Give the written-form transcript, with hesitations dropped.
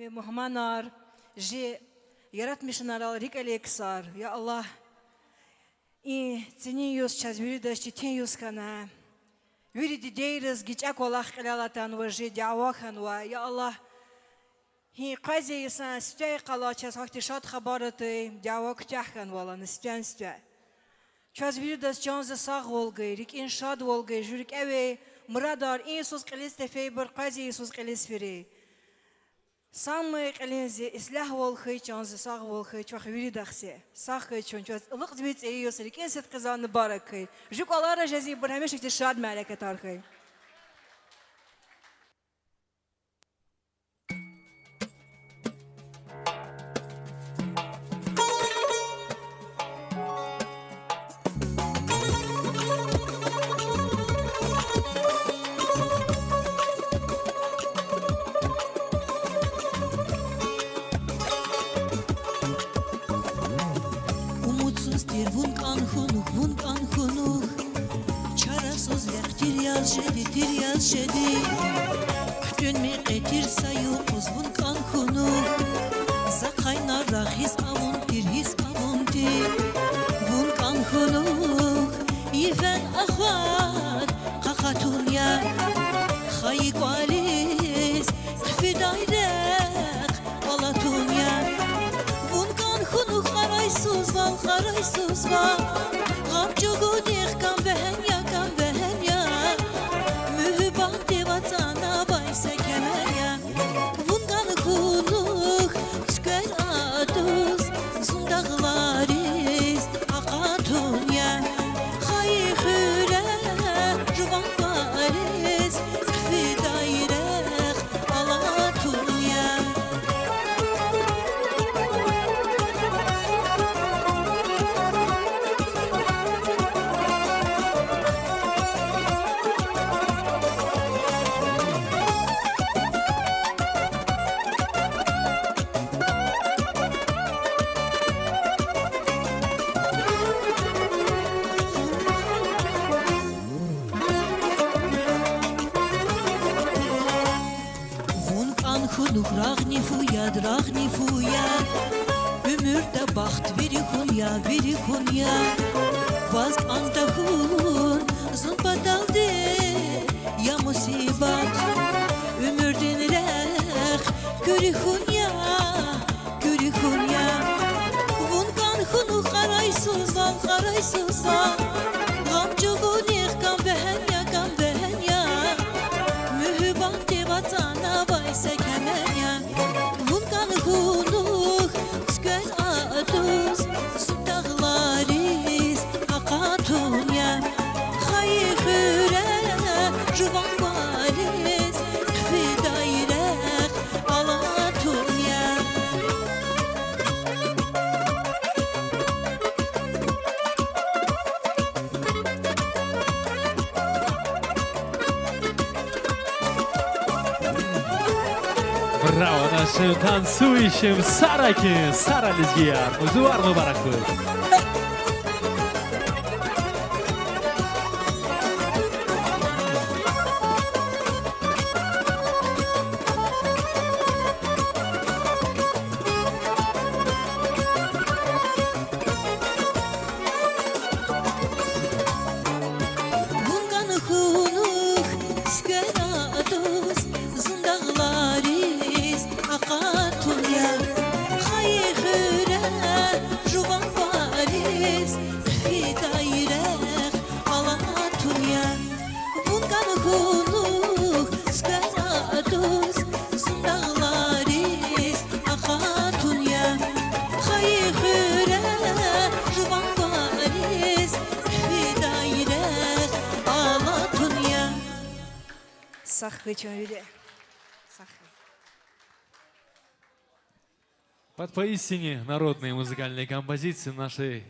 Muhammanar, je yaratmışlar rik aleksar. Ya Allah, seni yüz çaz virüde şiten yüz kana. Virüde değeriz geçak Allah kılalatan ve je davahan ve ya Allah. Hi qazi insan stüy qalaças hakti şat xabaratı dava kütahkan valan stüy. Çaz virüde canzı sağ olgay, rik inşad olgay, jürik eve muradar İsus qilis tefeybir qazi İsus qilis firi. Самый قلنزي إصلاح والخي چانز ساق والخي چوخ ويري دخسي ساق چون چوز لق زبيت إيوس لكن ست قزان باركي جوك الله رجزي برهمش اكتشاد مالك تارخي Vunkan hunuk Çarasız lektir yaz jedi Kütün mi getir sayımız vunkan hunuk Zakaynar rahis avun ti Vunkan hunuk Yifen ahvat kakatun ya Khayik valis Kfidayrek Balatun ya Vunkan hunuk Haraysuz val Gamcugu dih kan behen ya Mühüban devatana bayse kemer ya Vungan hunuk Tüker adus Zundaglaris Akatun ya Hayi hüre Ruvan baris Kfi dayrek Alatun ya Hunuk rağni fuyad Ömürde baht veri hunya Vaz anda hun zunpadalde Ya musibat Ömürden reh Göri hunya Vunkan hunuk haraysuz val Gamcugu nih kan behen ya Mühüban devatana bayse kemer ya Vunkan hunuk Tüker adus Sudaglaris Akatun ya Hayi hüre Ruvan varis Kfi dayrek Alatun ya Браво нашим танцующим Сараки, Сара Лизгияр, Узуар Мубаракуй. Vungan hunuk Tüker adus Zundaglaris Akatun ya Hayi hüre Ruvan varis Kfi dayrek Alatun ya Vungan hunuk Tüker adus Zundaglaris Akatun ya Hayi hüre Ruvan varis Kfi dayrek Alatun ya Сахы чон вири Сахы Под поистине народные музыкальные композиции нашей